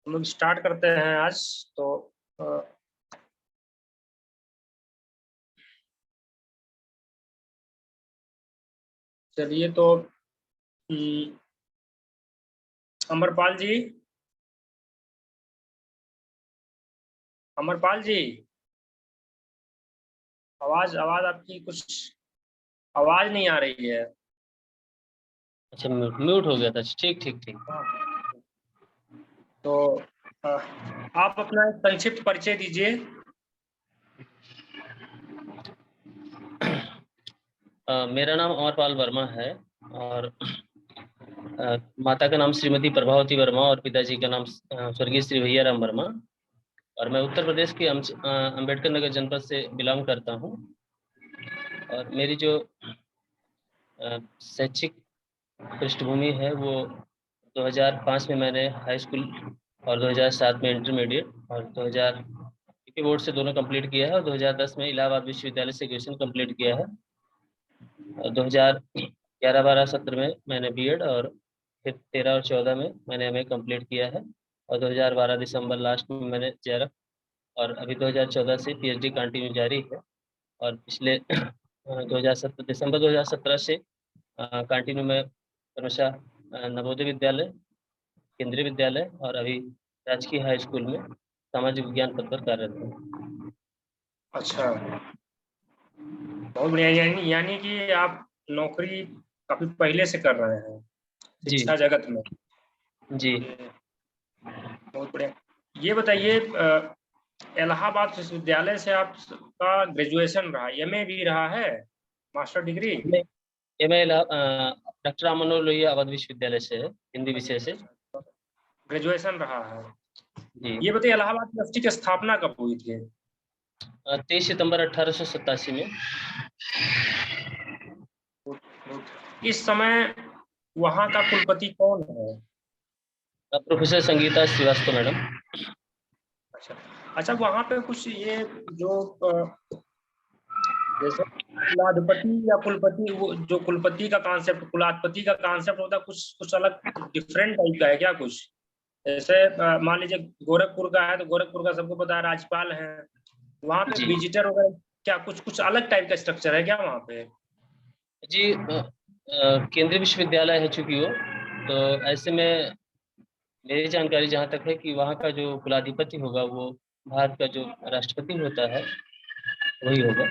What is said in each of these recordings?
हम लोग स्टार्ट करते हैं आज। तो अ, चलिए तो अमरपाल जी, अमरपाल जी, आवाज आवाज आपकी कुछ आवाज नहीं आ रही है। अच्छा, म्यूट हो गया था। ठीक ठीक ठीक। हाँ, तो अ, आप अपना एक संक्षिप्त परिचय दीजिए। मेरा नाम अमरपाल वर्मा है और माता का नाम श्रीमती प्रभावती वर्मा और पिताजी का नाम स्वर्गीय श्री भैया राम वर्मा। और मैं उत्तर प्रदेश के अम्बेडकर नगर जनपद से बिलोंग करता हूँ। और मेरी जो शैक्षिक पृष्ठभूमि है वो 2005 में मैंने हाई स्कूल और 2007 में इंटरमीडिएट और 2000 के बोर्ड से दोनों कंप्लीट किया है और 2010 में इलाहाबाद विश्वविद्यालय से ग्रेजुएशन कंप्लीट किया है। 2011-12 सत्र में मैंने बीएड और फिर 13 और 14 में मैंने एमए कंप्लीट किया है और 2012 दिसंबर लास्ट में मैंने जेआरएफ और अभी 2014 से पीएचडी कंटिन्यू जारी है। और पिछले 2017 दिसंबर 2017 से कंटिन्यू में क्रमशः नवोदय विद्यालय, केंद्रीय विद्यालय और अभी राजकीय हाई स्कूल में सामाजिक विज्ञान पद पर कार्यरत हूँ। अच्छा, बहुत बढ़िया। यानी कि आप नौकरी काफी पहले से कर रहे हैं जी शिक्षा जगत में। जी। बहुत बढ़िया। ये बताइए, इलाहाबाद विश्वविद्यालय से आपका ग्रेजुएशन रहा, एमए भी रहा है, master degree? MA doctor Ram Manohar Lohia Avadh विश्वविद्यालय से है, हिंदी विषय से। ग्रेजुएशन रहा है। जी। ये बताइए, इलाहाबाद यूनिवर्सिटी की स्थापना कब हुई थी? 23 सितंबर 1887 में। इस समय वहाँ का कुलपति कौन है? Professor Sangeeta Srivastava madam. अच्छा अच्छा, वहाँ पे कुछ ये जो जैसे कुलाधिपति या कुलपति, वो जो कुलपति का कांसेप्ट, कुलाधिपति का कांसेप्ट होता है, कुछ कुछ अलग डिफरेंट टाइप का है क्या कुछ? जैसे मान लीजिए गोरखपुर का है तो गोरखपुर का सबको पता है राज्यपाल है, वहाँ पे जी विजिटर वगैरह क्या कुछ कुछ अलग टाइप का स्ट्रक्चर है क्या वहाँ पे? जी। केंद्रीय विश्वविद्यालय है चूंकि वो, तो ऐसे में मेरी जानकारी जहाँ तक है कि वहाँ का जो कुलाधिपति होगा वो भारत का जो राष्ट्रपति होता है वही होगा।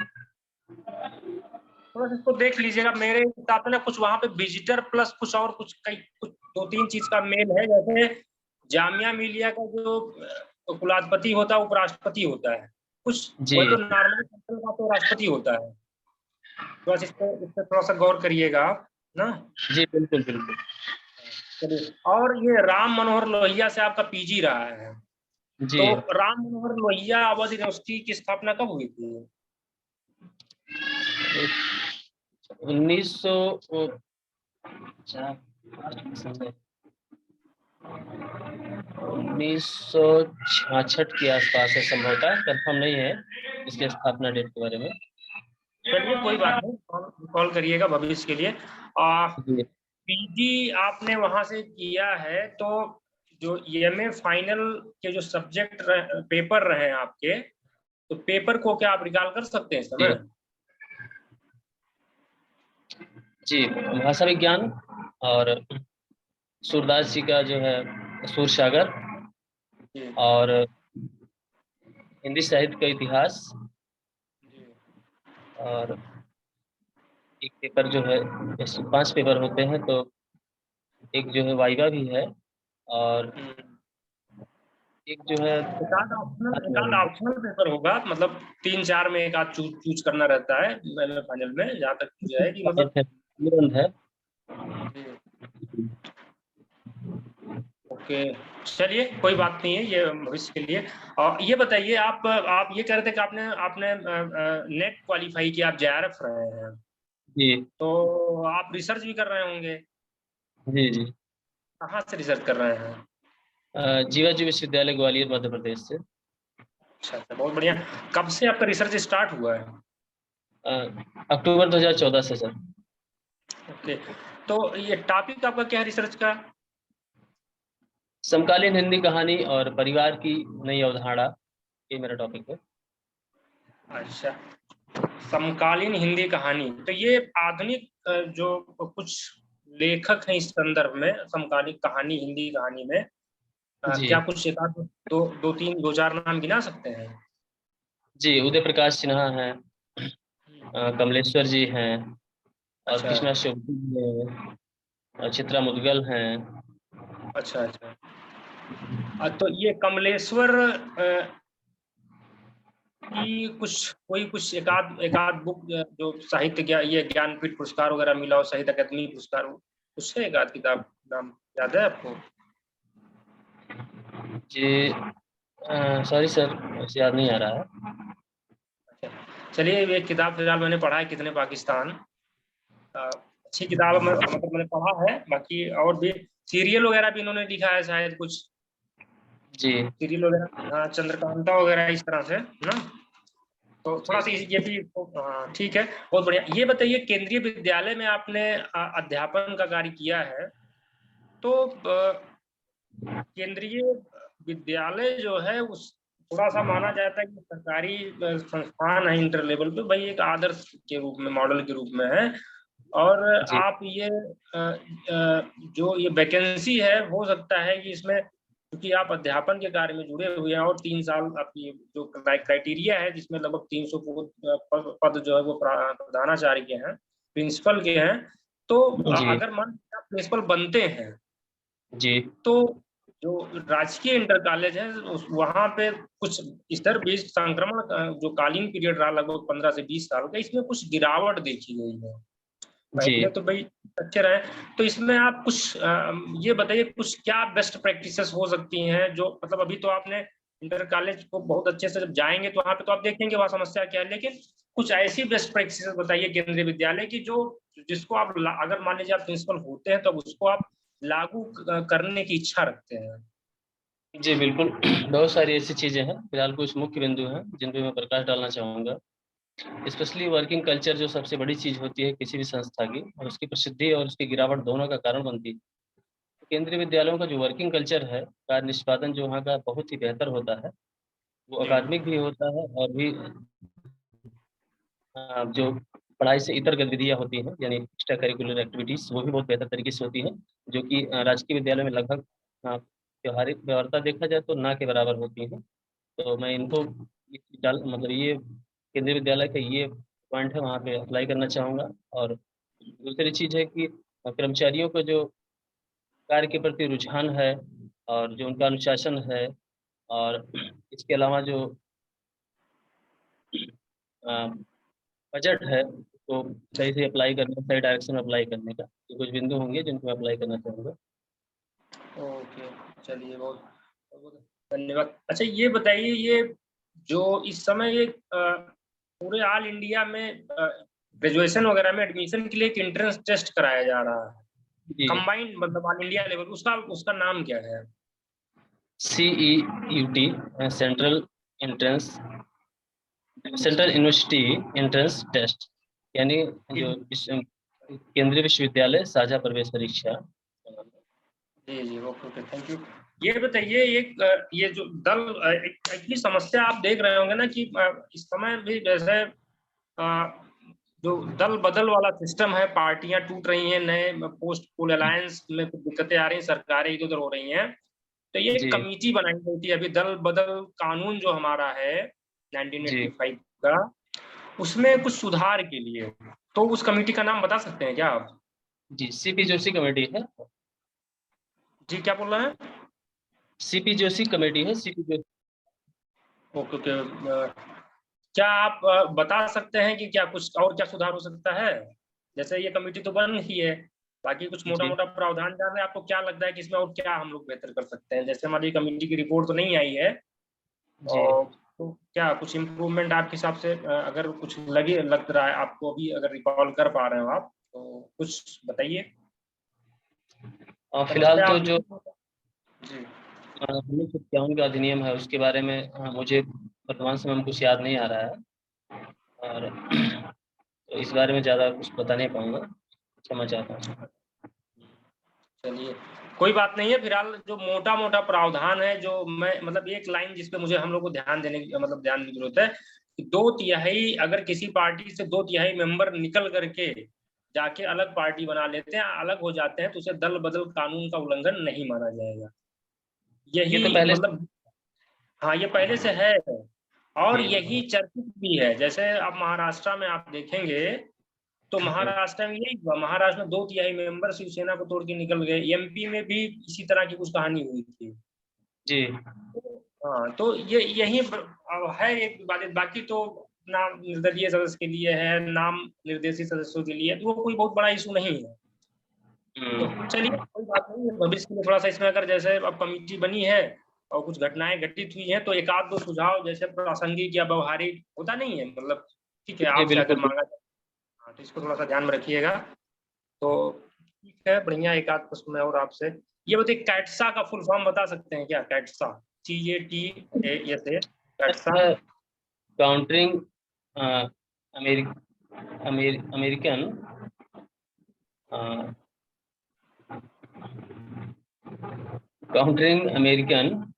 थोड़ा सा इसको देख लीजिएगा। मेरे हिसाब से ना कुछ वहाँ पे विजिटर प्लस कुछ और कुछ कई कुछ दो तीन चीज का मेल है। जैसे जामिया मिलिया का जो कुलाधिपति होता है उपराष्ट्रपति होता है, कुछ जी वही तो नॉर्मली सेंट्रल का तो राष्ट्रपति होता है। बस इस पे थोड़ा सा गौर करिएगा आप ना। जी, बिल्कुल बिल्कुल। चलिए, और ये राम मनोहर लोहिया से आपका पीजी रहा है, जी। तो राम मनोहर लोहिया अवध यूनिवर्सिटी की स्थापना कब हुई थी? 1966 के आसपास है संभवतः, कंफर्म नहीं है इसके स्थापना डेट के बारे में। चलिए कोई बात नहीं, कॉल करिएगा भविष्य के लिए। जी। पीजी आपने वहां से किया है, तो जो एमए फाइनल के जो सब्जेक्ट पेपर रहे आपके, तो पेपर को क्या आप रिकॉल कर सकते हैं इस जी समय? जी, भाषा विज्ञान और सूरदास जी का जो है सूर सागर, जी और हिंदी साहित्य का इतिहास, जी। और एक पेपर जो है, ऐसे 5 पेपर होते हैं, तो एक जो है वाइवा भी है और एक जो है एक आध ऑप्शनल पेपर होगा, मतलब 3-4 में एक आध चूज करना रहता है फाइनल में, जहाँ तक जो है कि मतलब। निबंध है। ओके, चलिए कोई बात नहीं है, ये भविष्य के लिए। और ये बताइए, आप ये कह रहे थे कि आपने आपने नेट क्वालिफाई किया, आप जेआरएफ रहे हैं, जी तो आप रिसर्च भी कर रहे होंगे। जी जी। कहाँ से रिसर्च कर रहे हैं? जीवाजी विश्वविद्यालय ग्वालियर मध्य प्रदेश से। अच्छा अच्छा, बहुत बढ़िया। कब से आपका रिसर्च स्टार्ट हुआ है? अक्टूबर 2014 से सर। ओके, तो ये टॉपिक आपका क्या है रिसर्च का? समकालीन हिंदी कहानी और परिवार की नई अवधारणा, ये मेरा टॉपिक है। अच्छा, समकालीन हिंदी कहानी, तो ये आधुनिक जो कुछ लेखक हैं इस संदर्भ में समकालीन कहानी, हिंदी कहानी में जी क्या कुछ एक आध दो तीन दो चार नाम गिना सकते हैं? जी, उदय प्रकाश सिन्हा हैं, कमलेश्वर जी हैं, और अच्छा कृष्णा शोभू जी हैं, और चित्रा मुदगल हैं। अच्छा अच्छा। तो ये कमलेश्वर की कुछ एक आध बुक जो साहित्य ये ज्ञानपीठ पुरस्कार वगैरह मिला हो, साहित्य अकादमी पुरस्कार हो, उससे एक आध किताब नाम याद है आपको? जी सॉरी सर, मुझे याद नहीं आ रहा है। अच्छा, चलिए, एक किताब फिलहाल मैंने पढ़ा है, कितने पाकिस्तान। अच्छी किताब है, मतलब मैंने पढ़ा है। बाकी और भी सीरियल वगैरह भी इन्होंने लिखा है शायद कुछ, जी सीरियल वगैरह, हाँ, चंद्रकांता वगैरह इस तरह से ना। तो थोड़ा जी सा ये भी, हाँ, ठीक है, बहुत बढ़िया। ये बताइए, केंद्रीय विद्यालय में आपने अध्यापन का कार्य किया है, तो केंद्रीय विद्यालय जो है उस थोड़ा सा माना जाता है कि सरकारी संस्थान है इंटर लेवल पे, भाई एक आदर्श के रूप में, मॉडल के रूप में है। और जी आप ये जो ये वैकेंसी है, हो सकता है कि इसमें, क्योंकि आप अध्यापन के कार्य में जुड़े हुए हैं और 3 साल आपकी जो क्राइटेरिया है, जिसमें लगभग 300 पद जो है वो प्रधानाचार्य के हैं, प्रिंसिपल के हैं। तो जी अगर मान लीजिए आप प्रिंसिपल बनते हैं, जी तो जो राजकीय इंटर कॉलेज है वहां पे कुछ स्तर बेस्ड संक्रमण जो कालीन पीरियड रहा लगभग 15 से 20 साल का, इसमें कुछ गिरावट देखी गई है। जी पहले तो भाई अच्छे रहे, तो इसमें आप कुछ ये बताइए, कुछ क्या बेस्ट प्रैक्टिसेस हो सकती हैं, जो मतलब अभी तो आपने इंटर कॉलेज को बहुत अच्छे से जब जाएंगे तो वहां पे तो आप देखेंगे वहां समस्या क्या है, लेकिन कुछ ऐसी बेस्ट प्रैक्टिसेस बताइए केंद्रीय विद्यालय की, जो जिसको आप अगर मान लीजिए आप प्रिंसिपल होते हैं तो उसको आप लागू करने की इच्छा रखते हैं। जी बिल्कुल। बहुत सारी ऐसी चीज़ें हैं, फिलहाल कुछ मुख्य बिंदु हैं जिन पे मैं प्रकाश डालना चाहूँगा। स्पेशली वर्किंग कल्चर जो सबसे बड़ी चीज़ होती है किसी भी संस्था की, और उसकी प्रसिद्धि और उसकी गिरावट दोनों का कारण बनती है। केंद्रीय विद्यालयों का जो वर्किंग कल्चर है, कार्य निष्पादन जो वहाँ का बहुत ही बेहतर होता है, वो जी अकादमिक भी होता है, और भी जो पढ़ाई से इतर गतिविधियाँ होती हैं, यानी एक्स्ट्रा करिकुलर एक्टिविटीज़, वो भी बहुत बेहतर तरीके से होती हैं, जो कि राजकीय विद्यालय में लगभग व्यवहारिक व्यवहारिकता देखा जाए तो ना के बराबर होती हैं। तो मैं इनको मतलब ये केंद्रीय विद्यालय का ये पॉइंट है, वहाँ पे अप्लाई करना चाहूँगा। और दूसरी चीज़ है कि कर्मचारियों को जो कार्य के प्रति रुझान है, और जो उनका अनुशासन है, और इसके अलावा जो बजट है, तो जी। सही से अप्लाई करने, सही डायरेक्शन में अप्लाई करने का, ये कुछ बिंदु होंगे जिनको मैं अप्लाई करना चाहूँगा। ओके, चलिए, बहुत बहुत धन्यवाद। अच्छा, ये बताइए, ये जो इस समय ये पूरे ऑल इंडिया में ग्रेजुएशन वगैरह में एडमिशन के लिए एक एंट्रेंस टेस्ट कराया जा रहा है, जी, कंबाइंड मतलब ऑल इंडिया लेवल, उसका उसका नाम क्या है? CEUT, central entrance central university entrance test, यानी जो केंद्रीय विश्वविद्यालय साझा प्रवेश परीक्षा। जी जी, ओके ओके, थैंक यू। ये बताइए, ये जो दल एक्चुअली समस्या आप देख रहे होंगे ना कि इस समय भी जैसे जो दल बदल वाला सिस्टम है, पार्टियां टूट रही हैं, नए पोस्ट पोल अलायंस में कुछ दिक्कतें आ रही हैं, सरकारें इधर उधर हो रही हैं। तो ये एक जी कमेटी बनाई गई थी अभी, दल बदल कानून जो हमारा है जी 1985 का, उसमें कुछ सुधार के लिए। तो उस कमेटी का नाम बता सकते हैं क्या आप? जी, CP जोशी कमेटी है। जी, क्या बोल रहे हैं? CP जोशी कमेटी है, CP जोशी। Okay okay. क्या आप बता सकते हैं कि क्या कुछ और क्या सुधार हो सकता है? जैसे ये कमेटी तो बन ही है, बाकी कुछ मोटा जी मोटा प्रावधान जान रहे हैं, आपको क्या लगता है कि इसमें और क्या हम लोग बेहतर कर सकते हैं? जैसे हमारी कमेटी की रिपोर्ट तो नहीं आई है, जी। और तो क्या कुछ इम्प्रूवमेंट आपके हिसाब से अगर कुछ लग रहा है आपको, अभी अगर रिकॉल कर पा रहे हो आप, तो कुछ बताइए। फिलहाल समस्या तो आप जो जी 1951 का अधिनियम है, उसके बारे में मुझे वर्तमान समय में कुछ याद नहीं आ रहा है, और तो इस बारे में ज़्यादा कुछ बता नहीं पाऊंगा, क्षमा चाहता हूँ। चलिए, कोई बात नहीं है। फिलहाल जो मोटा मोटा प्रावधान है, जो मैं मतलब एक लाइन जिस पे मुझे हम लोग को ध्यान देने की मतलब ध्यान की जरूरत है कि 2/3 अगर किसी पार्टी से 2/3 मेंबर निकल करके जाके अलग पार्टी बना लेते हैं, अलग हो जाते हैं, तो उसे दल बदल कानून का उल्लंघन नहीं माना जाएगा। ये तो यही पहले से। मतलब, हाँ ये पहले से है। और जी यही चर्चित भी है। जैसे अब महाराष्ट्र में आप देखेंगे तो जी महाराष्ट्र में यही हुआ। महाराष्ट्र में 2/3 मेंबर शिवसेना को तोड़ के निकल गए। एमपी में भी इसी तरह की कुछ कहानी हुई थी। जी। हाँ, तो ये यही है एक बात। बाकी तो नाम निर्दलीय सदस्य के लिए है, नाम निर्देशित सदस्यों के लिए, तो वो कोई बहुत बड़ा इशू नहीं है। तो चलिए कोई बात नहीं है। भविष्य में थोड़ा सा इसमें अगर जैसे अब कमेटी बनी है और कुछ घटनाएं घटित हुई हैं, तो एक आध दो सुझाव जैसे प्रासंगिक या व्यवहारिक होता नहीं है मतलब, ठीक है, जी आपसे अगर बिल्कुल मांगा जाए, हाँ, तो इसको थोड़ा सा ध्यान में रखिएगा। तो ठीक है, बढ़िया। एक आध प्रश्न मैं और आपसे ये बताइए, कैटसा का फुल फॉर्म बता सकते हैं क्या? CAATSA, CATSA, CAATSA. Countering American countering American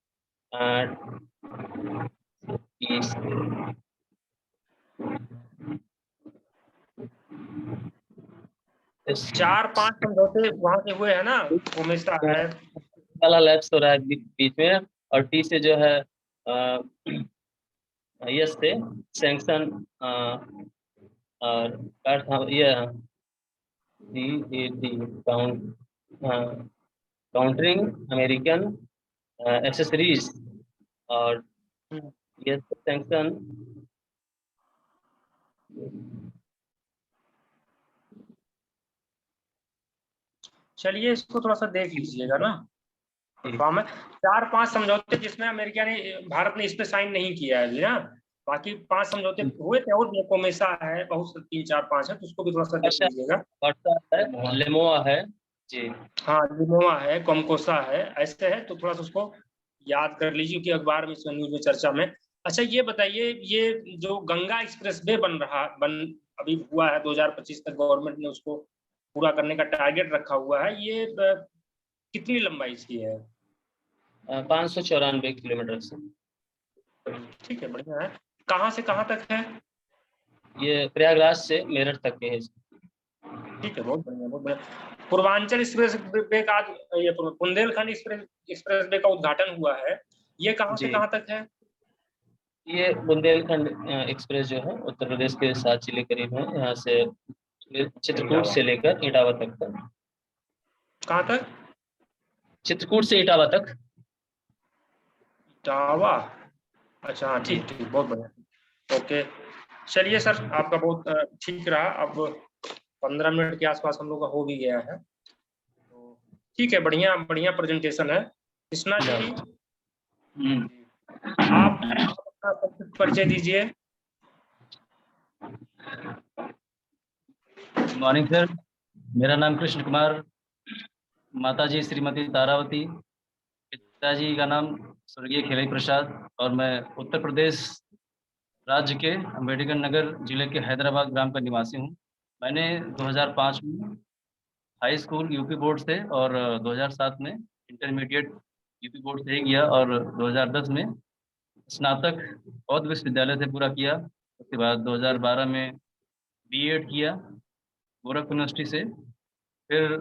चार पांच समझौते वहां से हुए हैं ना, ओमेसा है। वाला लैप्स हो रहा है बीच में, और टी से जो है यस से सैंक्शन और ये CAT count countering American accessories और यस सैंक्शन। चलिए इसको थोड़ा सा देख लीजिएगा ना, फॉर्म है। चार पांच समझौते जिसमें अमेरिका ने, भारत ने इस पे साइन नहीं किया है अभी ना। बाकी 5 समझौते हुए थे, और भी कोमेसा है, बहुत से 3 4 5 है, तो उसको भी थोड़ा सा देख अच्छा, लीजिएगा। वर्षा है, लेमोआ है। जी हाँ, लिमोआ है, कोमकोसा है, ऐसे है, तो थोड़ा सा उसको याद कर लीजिए कि अखबार में, इसमें न्यूज में चर्चा में। अच्छा ये बताइए, ये जो गंगा एक्सप्रेस वे बन अभी हुआ है, 2025 तक गवर्नमेंट ने उसको पूरा करने का टारगेट रखा हुआ है, ये कितनी लंबाई इसकी है? 594 किलोमीटर से। ठीक है, बढ़िया है। कहाँ से कहाँ तक है? ये प्रयागराज से मेरठ तक के है। ठीक है, बहुत बढ़िया, बहुत बढ़िया। पूर्वांचल एक्सप्रेस वे का आज, ये बुंदेलखंड एक्सप्रेस वे का उद्घाटन हुआ है। ये कहाँ से जी, कहाँ तक है? ये बुंदेलखंड एक्सप्रेस जो है उत्तर प्रदेश के 7 जिले करीब है, यहाँ से चित्रकूट से लेकर इटावा तक का। कहाँ तक? चित्रकूट से इटावा तक। इटावा। अच्छा हाँ, जी ठीक ठीक, बहुत बढ़िया। ओके, चलिए सर, आपका बहुत ठीक रहा। अब 15 मिनट के आसपास हम लोग का हो भी गया है, तो ठीक है, बढ़िया बढ़िया प्रेजेंटेशन है। कृष्णा जी, आप अपना संक्षिप्त परिचय दीजिए। मॉर्निंग सर, मेरा नाम कृष्ण कुमार, माताजी श्रीमती तारावती, पिताजी का नाम स्वर्गीय खेलई प्रसाद, और मैं उत्तर प्रदेश राज्य के अम्बेडकर नगर जिले के हैदराबाद ग्राम का निवासी हूँ। मैंने 2005 में हाई स्कूल यूपी बोर्ड से और 2007 में इंटरमीडिएट यूपी बोर्ड से ही किया, और 2010 में स्नातक बौद्ध विश्वविद्यालय से पूरा किया। उसके बाद 2012 में बीएड किया गोरखपुर यूनिवर्सिटी से। फिर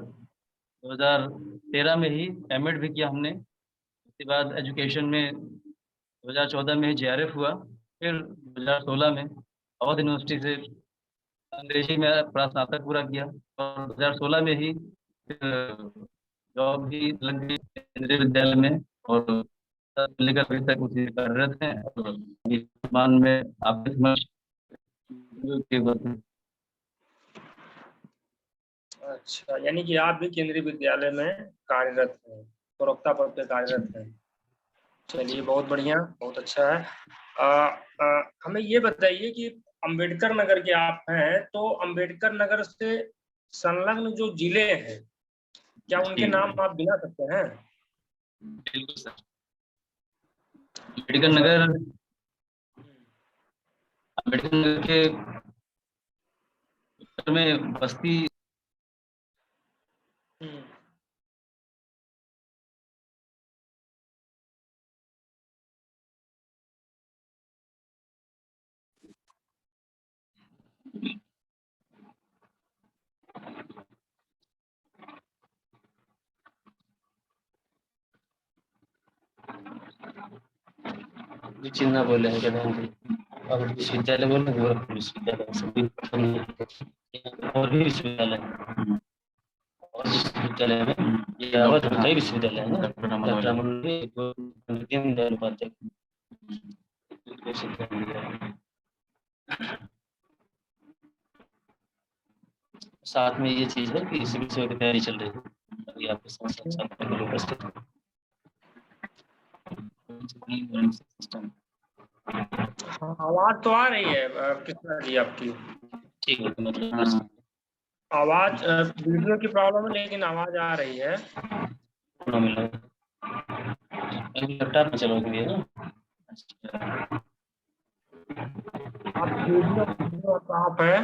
2013 में ही एमएड भी किया हमने। उसके बाद एजुकेशन में 2014 में ही जेआरएफ हुआ। फिर 2016 में अवध यूनिवर्सिटी से अंग्रेजी में अपना स्नातक पूरा किया, और 2016 में ही फिर जॉब भी लग गई केंद्रीय विद्यालय में, और तब से लेकर अभी तक उसी कार्यरत हैं। और वर्तमान में आपके समक्ष अच्छा, यानी कि आप भी केंद्रीय विद्यालय में कार्यरत हैं, प्रवक्ता पद पे कार्यरत हैं। चलिए बहुत बढ़िया, बहुत अच्छा है। हमें ये बताइए कि अंबेडकर नगर के आप हैं, तो अंबेडकर नगर से संलग्न जो जिले हैं, क्या उनके नाम आप गिना सकते हैं? बिल्कुल सर। अम्बेडकर नगर, अम्बेडकर नगर के उत्तर में बस्ती, हम्म। भी चिन्ह बोले हैं क्या अब विश्वविद्यालय बोले गोरखपुर विश्वविद्यालय सभी और भी विश्वविद्यालय और विश्वविद्यालय में ये अवध कई विश्वविद्यालय है ना डॉक्टर दीनदयाल उपाध्याय साथ में ये चीज है कि इसी विषय की तैयारी चल रही है अभी आपके साथ उपस्थित सिस्टम। हाँ, आवाज तो आ रही है कृष्णा जी आपकी। ठीक है मतलब आवाज वीडियो की प्रॉब्लम है लेकिन आवाज आ रही है। लैपटॉप में चलोगे ना आप वीडियो साफ है।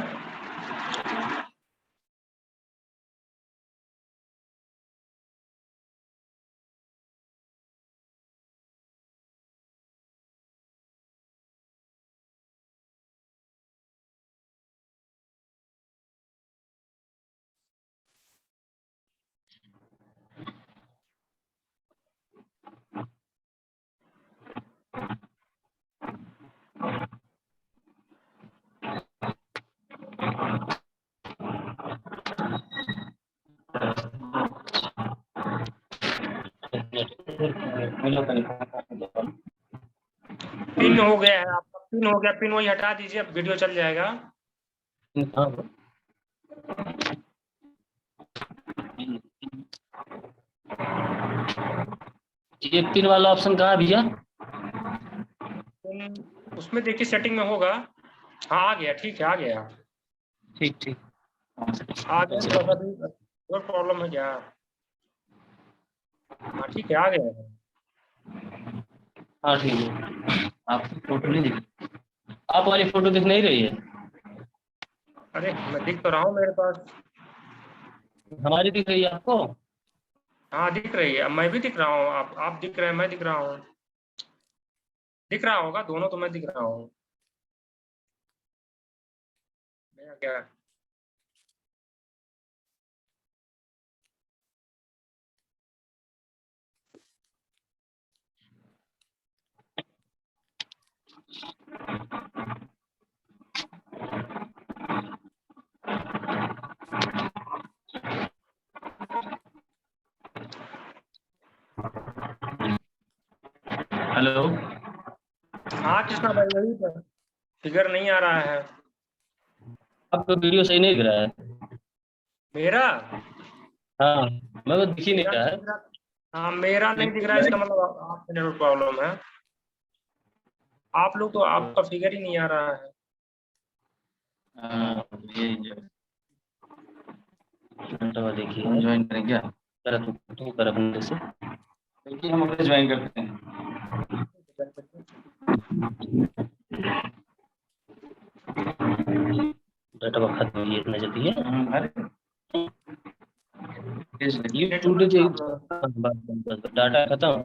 पिन हो गया है आपका, पिन हो गया, पिन वही हटा दीजिए, अब वीडियो चल जाएगा। ये पिन वाला ऑप्शन कहाँ है भैया? उसमें देखिए सेटिंग में होगा। हाँ आ गया, ठीक है आ गया। ठीक ठीक आ गया, थोड़ा सा भी और प्रॉब्लम है क्या? हाँ ठीक है आ गया। हाँ ठीक है। आप फोटो नहीं दिख, आप वाली फोटो दिख नहीं रही है। अरे मैं दिख तो रहा हूँ मेरे पास। हमारी दिख रही है आपको? हाँ दिख रही है, मैं भी दिख रहा हूँ, आप दिख रहे हैं, मैं दिख रहा हूँ। दिख रहा होगा, दोनों तो मैं दिख रहा हूँ। मेरा क्या? हेलो। हाँ कृष्णा भाई वही तो, फिगर नहीं आ रहा है आपका वीडियो सही नहीं दिख रहा है। मेरा। हाँ मैं दिख ही नहीं मेरा रहा नहीं है। दिख रहा। हाँ मेरा नहीं दिख रहा है, इसका मतलब आपका नेटवर्क प्रॉब्लम है। आप लोग तो, आपका फिगर ही नहीं आ रहा है। हाँ, ये देखिए ज्वाइन करें क्या? कर अपने से देखिए हम अपने ज्वाइन करते हैं। डाटा खत्म हुई इतना जल्दी है। ये नेटवर्क डाटा खत्म।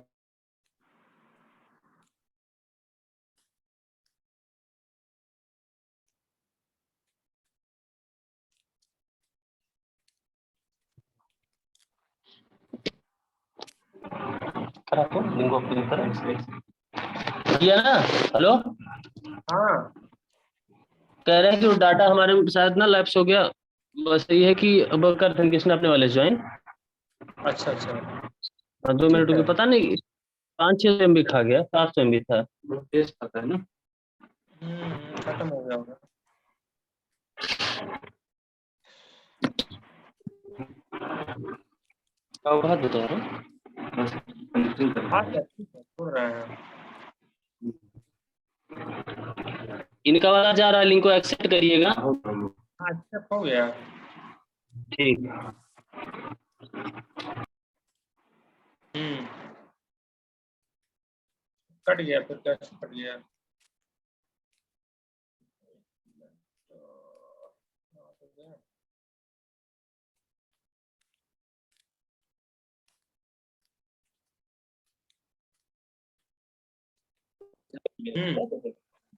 किया ना। हेलो हाँ कह रहे हैं कि वो डाटा हमारे शायद ना लैप्स हो गया। बस ये है कि अब कर थे किसने अपने वाले ज्वाइन। अच्छा अच्छा 2 मिनट ठीक है। रुके, पता नहीं 500 MB खा गया, 700 MB था। तेज पता है ना। खत्म हो गया होगा। बात बता रहा हूँ। हाँ ठीक है, सुन रहे हैं। इनका वाला जा रहा है, लिंक को एक्सेप्ट करिएगा। हाँ एक्सेप्ट हो गया। ठीक कट गया, फिर कैसे कट गया?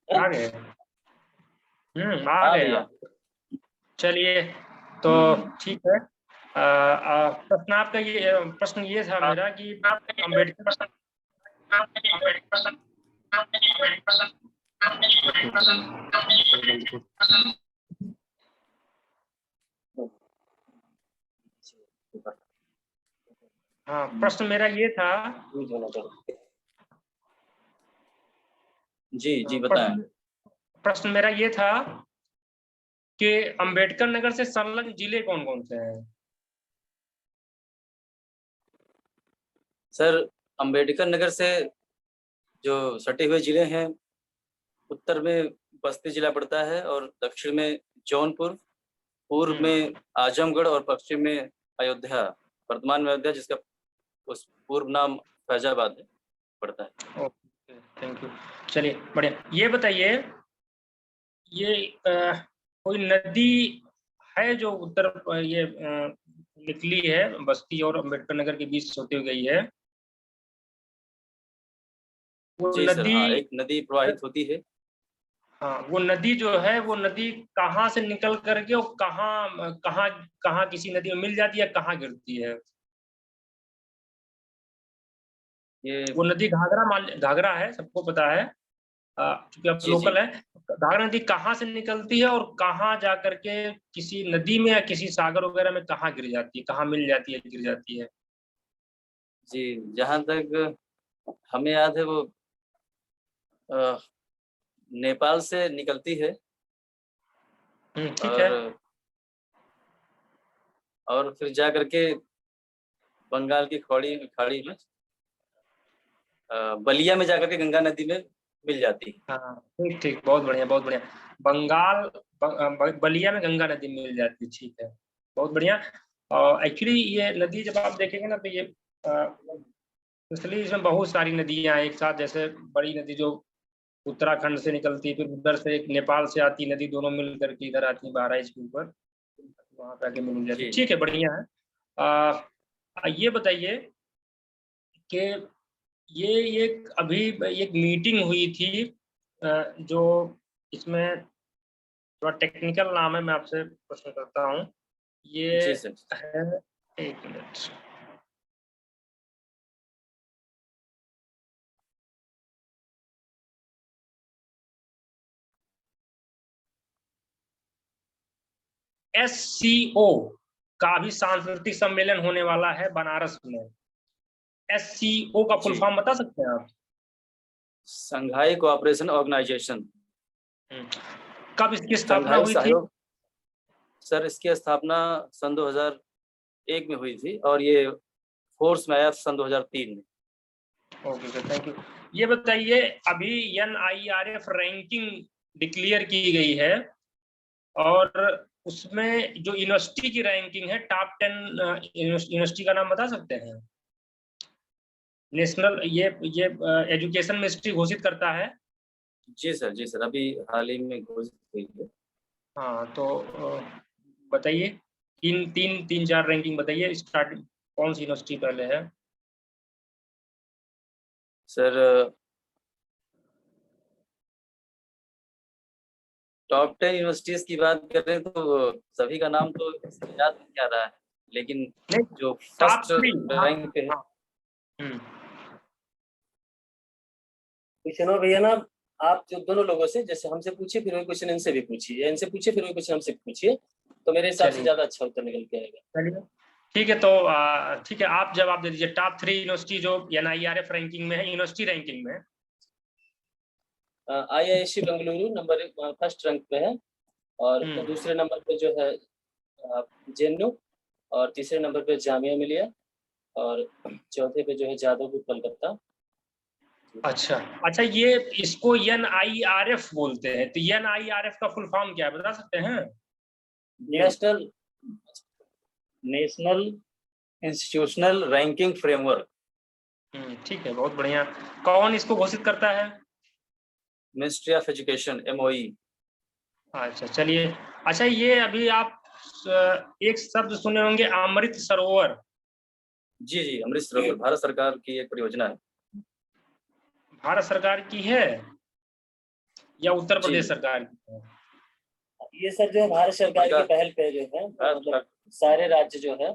आ गए। आ हाँ गए भैया। आप। चलिए तो ठीक है। प्रश्न आपका ये, प्रश्न ये था मेरा कि अम्बेडकर हाँ, प्रश्न मेरा ये था। जी जी बताएं। प्रश्न मेरा ये था कि अंबेडकर नगर से संलग्न जिले कौन कौन से हैं? सर अंबेडकर नगर से जो सटे हुए जिले हैं, उत्तर में बस्ती जिला पड़ता है और दक्षिण में जौनपुर, पूर्व में आजमगढ़ और पश्चिम में अयोध्या, वर्तमान में अयोध्या जिसका उस पूर्व नाम फैजाबाद है, पड़ता है। Okay, thank you. चलिए बढ़िया। ये बताइए, ये कोई नदी है जो ये निकली है बस्ती और अंबेडकर नगर के बीच से होती हुई गई है? वो जी सर, नदी, हाँ, एक नदी प्रवाहित होती है। हाँ, वो नदी जो है, वो नदी कहाँ से निकल करके और कहाँ कहाँ कहाँ किसी नदी में मिल जाती है, कहाँ गिरती है? ये वो नदी घाघरा है, सबको पता है, क्योंकि आप जी जी लोकल है। घाघरा नदी कहाँ से निकलती है और कहाँ जा करके किसी नदी में या किसी सागर वगैरह में कहाँ गिर जाती है, कहाँ मिल जाती है, गिर जाती है? जी, जहाँ तक हमें याद है वो अ, नेपाल से निकलती है ठीक है। और फिर जा करके बंगाल की खाड़ी खाड़ी में बलिया में जाकर के गंगा नदी में मिल जाती है। हाँ, ठीक ठीक, बहुत बढ़िया, बहुत बढ़िया। बलिया में गंगा नदी मिल जाती है, ठीक है, बहुत बढ़िया। एक्चुअली ये नदी जब आप देखेंगे ना, तो ये इसलिए इसमें बहुत सारी नदियां हैं एक साथ। जैसे बड़ी नदी जो उत्तराखंड से निकलती है, फिर उधर से एक नेपाल से आती नदी, दोनों मिल करके इधर आती है बहराइच के ऊपर, वहां पे आके मिल जाती है। जी ठीक है, बढ़िया है। ये बताइए कि ये अभी एक मीटिंग हुई थी, जो इसमें थोड़ा टेक्निकल नाम है, मैं आपसे प्रश्न करता हूँ। ये जी सर। है, एक मिनट, SCO का भी सांस्कृतिक सम्मेलन होने वाला है बनारस में। SCO का फुल जी, फॉर्म बता सकते हैं आप? संघाई कोऑपरेशन ऑर्गेनाइजेशन, कब इसकी स्थापना संघाई हुई थी? सहयोग। सर इसकी स्थापना सन 2001 में हुई थी और ये फोर्स में आया सन 2003 में। Okay sir, thank you. ये बताइए, अभी NIRF रैंकिंग डिक्लेयर की गई है और उसमें जो यूनिवर्सिटी की रैंकिंग है, टॉप 10 यूनिवर्सिटी का नाम बता सकते हैं? नेशनल ये एजुकेशन मिनिस्ट्री घोषित करता है। जी सर, अभी हाल ही में घोषित हुई है। हाँ, तो बताइए, तीन तीन तीन चार रैंकिंग बताइए, स्टार्टिंग कौन सी यूनिवर्सिटी पहले है? सर टॉप 10 यूनिवर्सिटीज की बात करें तो सभी का नाम तो याद नहीं आ रहा है, लेकिन नहीं, जो टॉप फर्स्ट 3। हाँ, रैंक पे है। हाँ। हम्म, क्वेश्चन भैया ना, आप जो दोनों लोगों से जैसे हमसे पूछिए फिर वही क्वेश्चन इनसे भी पूछिए, या इनसे पूछिए फिर वही क्वेश्चन हमसे पूछिए, तो मेरे हिसाब से चलिए ज्यादा अच्छा उत्तर निकल के आएगा। चलिए, ठीक है। तो ठीक है, आप जवाब दे दीजिए। टॉप 3 यूनिवर्सिटी जो NIRF रैंकिंग में है, यूनिवर्सिटी रैंकिंग में। IISc Bengaluru number first rank पे है, और दूसरे नंबर पे जो है JNU, और तीसरे नंबर पे जामिया मिलिया, और चौथे पे जो है जादवपुर कलकत्ता। अच्छा अच्छा, ये इसको NIRF बोलते हैं, तो NIRF का फुल फॉर्म क्या है, बता सकते हैं? National national institutional ranking framework. ठीक है, बहुत बढ़िया। कौन इसको घोषित करता है? Ministry of education, MOE। अच्छा, चलिए। अच्छा, ये अभी आप एक शब्द सुने होंगे, अमृत सरोवर। जी, अमृत सरोवर भारत सरकार की एक परियोजना है। भारत सरकार की है या उत्तर जी, प्रदेश सरकार की है? ये सर जो है भारत सरकार की पहल पे जो है, मतलब सारे राज्य जो है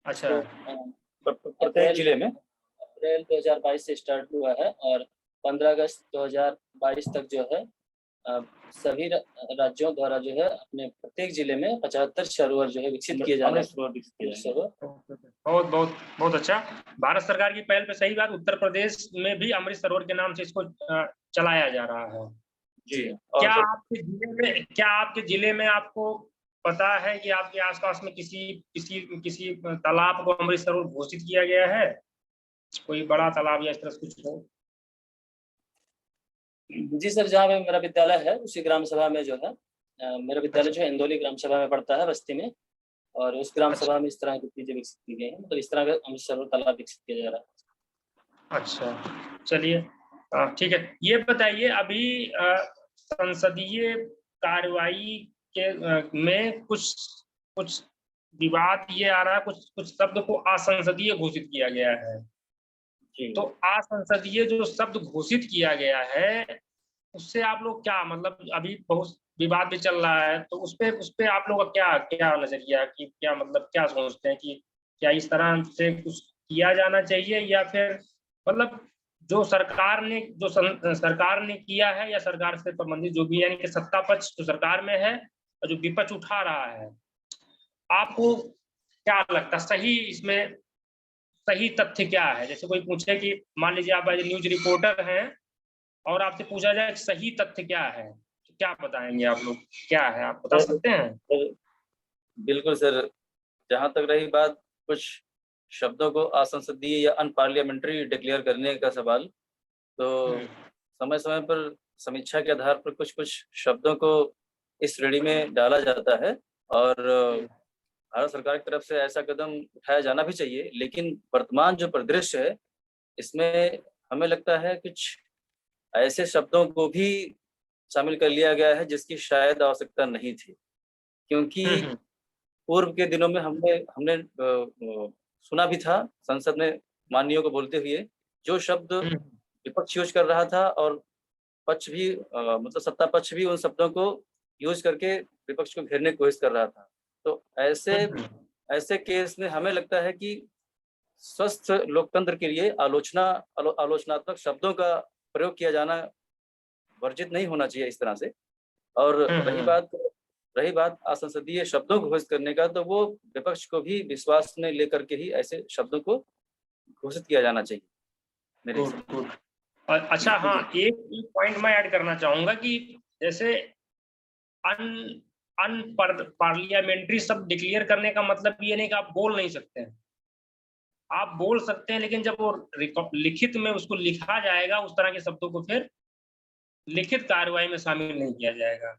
अच्छा, तो प्रत्येक जिले में अप्रैल 2022 से स्टार्ट हुआ है, और 15 अगस्त 2022 तक जो है सभी राज्यों द्वारा जो है अपने प्रत्येक जिले में 75 सरोवर जो है विकसित किए जाने बहुत बहुत बहुत अच्छा। भारत सरकार की पहल पे सही बात, उत्तर प्रदेश में भी अमृत सरोवर के नाम से इसको चलाया जा रहा है जी। क्या आपके जिले में आपको पता है कि आपके आसपास में किसी तालाब को अमृत सरोवर घोषित किया गया है? कोई बड़ा तालाब या इस तरह से कुछ हो? जी सर, जहाँ पे मेरा विद्यालय है उसी ग्राम सभा में जो है मेरा विद्यालय जो है इंदौली ग्राम सभा में पड़ता है बस्ती में, और उस ग्राम सभा में इस तरह की चीजें विकसित की गई हैं, मतलब इस तरह का अमृत सरोवर तालाब विकसित किया जा रहा है। अच्छा, चलिए ठीक है। ये बताइए, अभी संसदीय कार्रवाई के में कुछ विवाद ये आ रहा है, कुछ शब्द को असंसदीय घोषित किया गया है। तो असंसदीय जो शब्द घोषित किया गया है उससे आप लोग क्या, मतलब अभी बहुत विवाद भी चल रहा है, तो उस पे आप लोग का क्या नजरिया, कि क्या मतलब क्या सोचते हैं कि क्या इस तरह से कुछ किया जाना चाहिए, या फिर मतलब जो सरकार ने किया है, या सरकार से संबंधित जो भी, यानी कि सत्ता पक्ष जो सरकार में है और जो विपक्ष उठा रहा है, आपको क्या लगता है सही, इसमें सही तथ्य क्या है? जैसे कोई पूछे कि मान लीजिए आप न्यूज रिपोर्टर हैं और आपसे पूछा जाए सही तथ्य क्या है, तो क्या बताएंगे आप लोग? क्या है, आप बता सकते हैं? बिल्कुल सर, जहाँ तक रही बात कुछ शब्दों को असंसदीय या अनपार्लियामेंट्री डिक्लेयर करने का सवाल, तो समय समय पर समीक्षा के आधार पर कुछ शब्दों को इस श्रेणी में डाला जाता है, और भारत सरकार की तरफ से ऐसा कदम उठाया जाना भी चाहिए। लेकिन वर्तमान जो परिदृश्य है इसमें हमें लगता है कुछ ऐसे शब्दों को भी शामिल कर लिया गया है जिसकी शायद आवश्यकता नहीं थी, क्योंकि पूर्व के दिनों में हमने सुना भी था संसद में माननीयों को बोलते हुए, जो शब्द विपक्ष यूज कर रहा था और पक्ष भी मतलब सत्ता पक्ष भी उन शब्दों को यूज करके विपक्ष को घेरने की कोशिश कर रहा था। तो ऐसे केस में हमें लगता है कि स्वस्थ लोकतंत्र के लिए आलोचनात्मक शब्दों का प्रयोग किया जाना वर्जित नहीं होना चाहिए इस तरह से। और रही बात असंसदीय शब्दों को घोषित करने का, तो वो विपक्ष को भी विश्वास में लेकर के ही ऐसे शब्दों को घोषित किया जाना चाहिए मेरे हिसाब से। अच्छा, हाँ, एक पॉइंट मैं ऐड करना चाहूंगा कि जैसे पार्लियामेंट्री शब्द डिक्लेयर करने का मतलब ये नहीं कि आप बोल नहीं सकते हैं, आप बोल सकते हैं, लेकिन जब वो लिखित में उसको लिखा जाएगा, उस तरह के शब्दों को फिर लिखित कार्रवाई में शामिल नहीं किया जाएगा।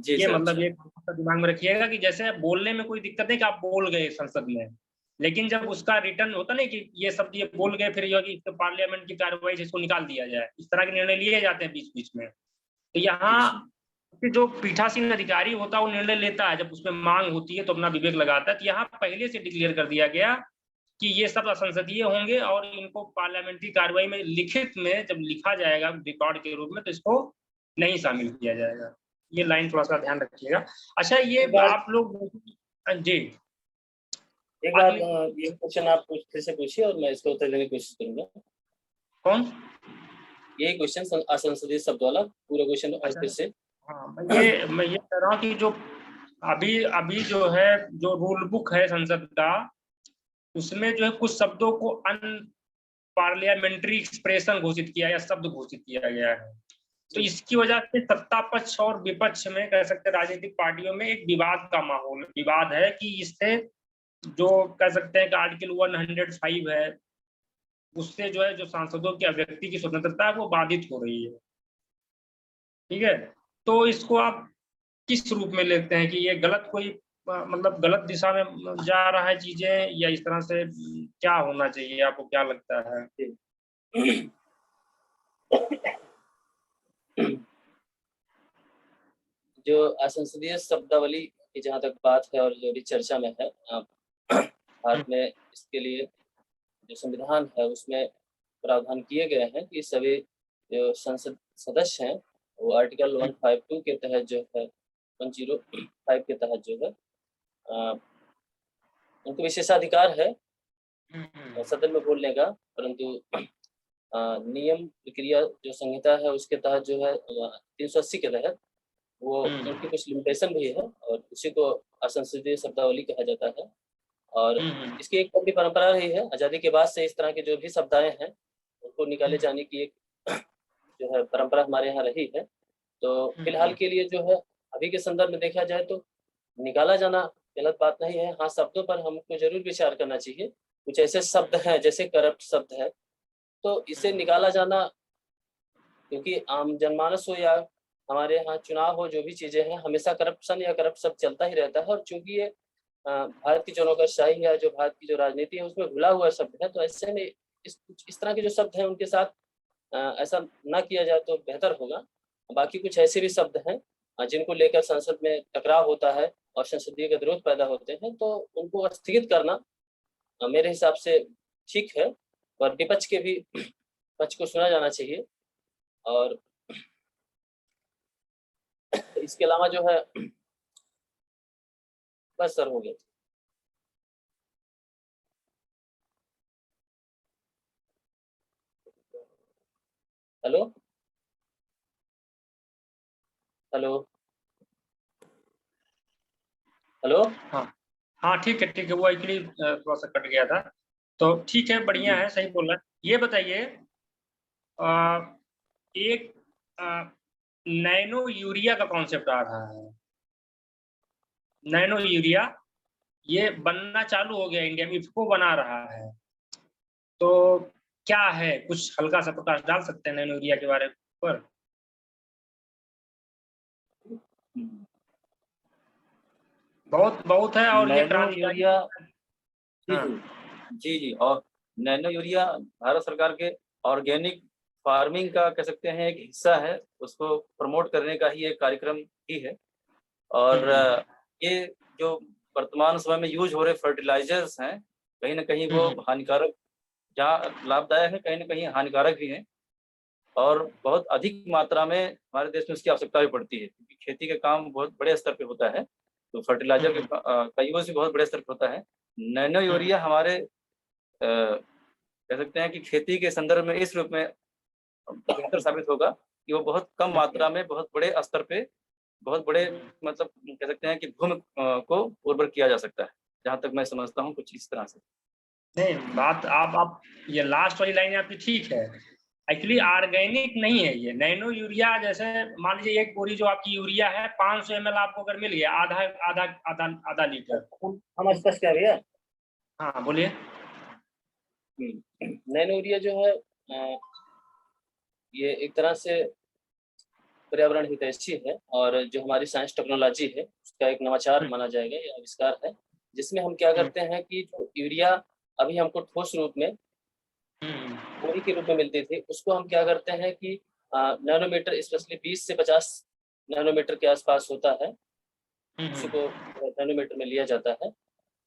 ये मतलब ये दिमाग में रखिएगा कि जैसे बोलने में कोई दिक्कत नहीं कि आप बोल गए संसद में, लेकिन जब उसका रिटर्न होता नहीं कि ये शब्द ये बोल गए, फिर ये कि पार्लियामेंट की कार्रवाई से इसको निकाल दिया जाए, इस तरह के निर्णय लिए जाते हैं बीच बीच में। तो यहाँ जो पीठासीन अधिकारी होता है वो निर्णय लेता है, जब उसमें मांग होती है तो अपना विवेक लगाता है। तो यहाँ पहले से डिक्लेयर कर दिया गया कि ये सब असंसदीय होंगे और इनको पार्लियामेंट्री कार्रवाई में लिखित में जब लिखा जाएगा रिकॉर्ड के रूप में, तो इसको नहीं शामिल किया जाएगा। ये लाइन थोड़ा सा ध्यान रखिएगा। अच्छा, ये आप लोग जी एक बात, ये क्वेश्चन आप फिर से पूछिए और मैं इसका उत्तर देने की कोशिश करूंगा। कौन? ये क्वेश्चन असंसदीय शब्द वाला पूरा क्वेश्चन फिर से। हाँ, मैं ये कह रहा हूँ कि जो अभी जो है, जो रूल बुक है संसद का, उसमें जो है कुछ शब्दों को पार्लियामेंट्री एक्सप्रेशन घोषित किया या शब्द घोषित किया गया है। तो इसकी वजह से सत्ता पक्ष और विपक्ष में, कह सकते हैं राजनीतिक पार्टियों में एक विवाद है कि इससे जो कह सकते हैं कि आर्टिकल 105 है, उससे जो है जो सांसदों की अभिव्यक्ति की स्वतंत्रता है वो बाधित हो रही है। ठीक है, तो इसको आप किस रूप में लेते हैं कि ये गलत, कोई मतलब गलत दिशा में जा रहा है चीजें, या इस तरह से क्या होना चाहिए, आपको क्या लगता है? जो असंसदीय शब्दावली की जहाँ तक बात है और जो भी चर्चा में है, भारत में इसके लिए जो संविधान है उसमें प्रावधान किए गए हैं कि सभी जो संसद सदस्य हैं वो आर्टिकल 152 के तहत जो है 105 के तहत जो है उनको विशेषाधिकार है सदन में बोलने का, परंतु नियम प्रक्रिया जो संहिता है उसके तहत जो है 380 के तहत वो उनकी कुछ लिमिटेशन भी है और उसी को असंसदीय शब्दावली कहा जाता है। और इसकी एक लंबी परंपरा रही है। आज़ादी के बाद से इस तरह के जो भी शब्दाएं हैं उनको निकाले जाने की एक जो है परंपरा हमारे यहाँ रही है। तो फिलहाल के लिए जो है अभी के संदर्भ में देखा जाए तो निकाला जाना गलत बात नहीं है। हाँ, शब्दों पर हमको जरूर विचार करना चाहिए। कुछ ऐसे शब्द हैं जैसे करप्ट शब्द है, तो इसे निकाला जाना, क्योंकि आम जनमानस हो या हमारे यहाँ चुनाव हो, जो भी चीजें हैं, हमेशा करप्शन या करप्ट शब्द चलता ही रहता है। और चूंकि ये भारत की जो नौकरशाही है, जो भारत की जो राजनीति है, उसमें घुला हुआ शब्द है, तो ऐसे में इस तरह के जो शब्द हैं उनके साथ ऐसा ना किया जाए तो बेहतर होगा। बाकी कुछ ऐसे भी शब्द हैं जिनको लेकर संसद में टकराव होता है और संसदीय गतिरोध पैदा होते हैं, तो उनको स्थगित करना मेरे हिसाब से ठीक है और विपक्ष के भी पक्ष को सुना जाना चाहिए। और इसके अलावा जो है बस सर, हो गया। Hello hello hello. हाँ ठीक है, वो एक्चुअली थोड़ा सा कट गया था। तो ठीक है, बढ़िया है, सही बोल रहा है। ये बताइए, एक नैनो यूरिया का कॉन्सेप्ट आ रहा है। नैनो यूरिया ये बनना चालू हो गया, इंडिया में इफको बना रहा है। तो क्या है, कुछ हल्का सा प्रकाश डाल सकते हैं नैनो यूरिया के बारे पर? बहुत बहुत है और ये नैनो यूरिया, जी हाँ। जी जी, और नैनो यूरिया भारत सरकार के ऑर्गेनिक फार्मिंग का कह सकते हैं एक हिस्सा है। उसको प्रमोट करने का ही एक कार्यक्रम ही है। और ये जो वर्तमान समय में यूज हो रहे फर्टिलाइजर्स हैं, कहीं ना कहीं वो हानिकारक, जहाँ लाभदायक है कहीं ना कहीं हानिकारक भी हैं। और बहुत अधिक मात्रा में हमारे देश में उसकी आवश्यकता भी पड़ती है, क्योंकि खेती का काम बहुत बड़े स्तर पे होता है। तो फर्टिलाइजर का यूज भी बहुत बड़े स्तर पर होता है। नैनो यूरिया हमारे कह सकते हैं कि खेती के संदर्भ में इस रूप में बेहतर साबित होगा कि वो बहुत कम मात्रा में बहुत बड़े स्तर पे, बहुत बड़े मतलब कह सकते हैं कि भूमि को उर्वर किया जा सकता है। जहाँ तक मैं समझता हूँ कुछ इस तरह से। नहीं, बात आप ये लास्ट वाली लाइन आपकी ठीक है। एक्चुअली ऑर्गेनिक नहीं है ये नैनो यूरिया। जैसे मान लीजिए एक बोरी जो आपकी यूरिया है 500 ml आपको अगर मिल गया, आधा आधा आधा आधा लीटर। हम स्पष्ट क्या भैया? हाँ बोलिए। नैनो यूरिया जो है ये एक तरह से पर्यावरण हितैषी है और जो हमारी साइंस टेक्नोलॉजी है उसका एक नवाचार माना जाएगा, ये आविष्कार है, जिसमें हम क्या करते हैं कि जो यूरिया अभी हमको ठोस रूप में बोरी के रूप में मिलती थी, उसको हम क्या करते हैं कि नैनोमीटर, स्पेशली 20 से 50 नैनोमीटर के आसपास होता है, उसको नैनोमीटर में लिया जाता है।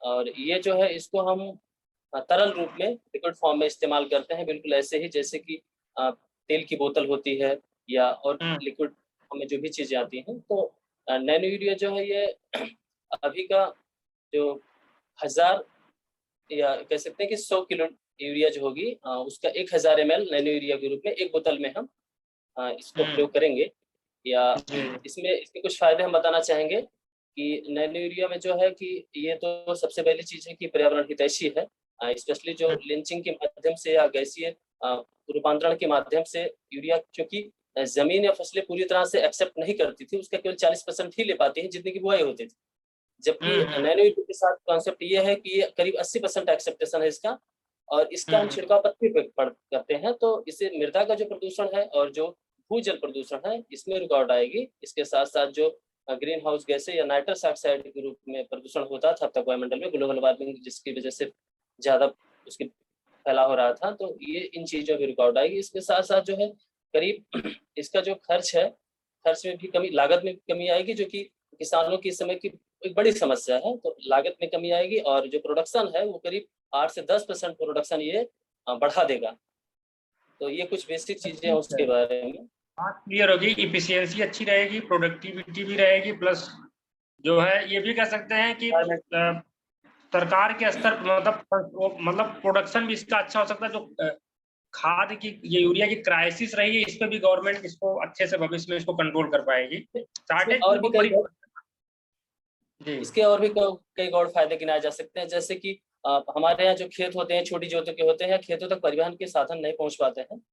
और ये जो है इसको हम तरल रूप में, लिक्विड फॉर्म में इस्तेमाल करते हैं, बिल्कुल ऐसे ही जैसे कि तेल की बोतल होती है या और लिक्विड फॉर्म में जो भी चीजें आती हैं। तो नैनो यूरिया जो है ये अभी का जो 1000 या कह सकते हैं कि 100 किलो यूरिया जो होगी उसका 1000 ml नैनो यूरिया के रूप में एक बोतल में हम इसको प्रयोग करेंगे। या इसमें इसके कुछ फायदे हम बताना चाहेंगे कि नैनो यूरिया में जो है कि ये तो सबसे पहली चीज है कि पर्यावरण हितैषी है, स्पेशली जो लिंचिंग के माध्यम से या गैसीय रूपांतरण के माध्यम से यूरिया, क्योंकि जमीन या फसलें पूरी तरह से एक्सेप्ट नहीं करती थी, उसका केवल 40% ही ले पाती है जितनी की बुआई होती थी। जबकि नैनो यूरिया के साथ कॉन्सेप्ट ये है कि ये करीब 80% एक्सेप्टेशन है इसका, और इसका हम छिड़काव पत्ती पे करते हैं, तो इससे मृदा का जो प्रदूषण है और जो भूजल प्रदूषण है इसमें रुकावट आएगी। इसके साथ साथ जो ग्रीन हाउस गैसें या नाइट्रस ऑक्साइड के रूप में प्रदूषण होता था अब तक वायुमंडल में, ग्लोबल वार्मिंग जिसकी वजह से ज्यादा उसकी फैलाव हो रहा था, तो ये इन चीजों में रुकावट आएगी। इसके साथ साथ जो है करीब इसका जो खर्च है, खर्च में भी कमी, लागत में कमी आएगी, जो कि किसानों की इस समय की एक बड़ी समस्या है। तो लागत में कमी आएगी और जो प्रोडक्शन है वो करीब 8 से 10% प्रोडक्शन ये बढ़ा देगा। तो ये कुछ बेसिक चीजें हैं उसके बारे में। बात क्लियर होगी, इफिशियंसी अच्छी रहेगी, प्रोडक्टिविटी भी रहेगी, प्लस जो है ये भी कह सकते हैं कि सरकार के स्तर मतलब प्रोडक्शन भी इसका अच्छा हो सकता है, जो खाद की, ये यूरिया की क्राइसिस रही है, इस पे भी गवर्नमेंट इसको अच्छे से भविष्य में इसको कंट्रोल कर पाएगी। शार्टेज और भी कई जी इसके और भी कई गौर फायदे गिनाए जा सकते हैं, जैसे कि हमारे यहाँ जो खेत होते हैं छोटी जोतों के होते हैं, खेतों तक परिवहन के साधन नहीं पहुंच पाते हैं,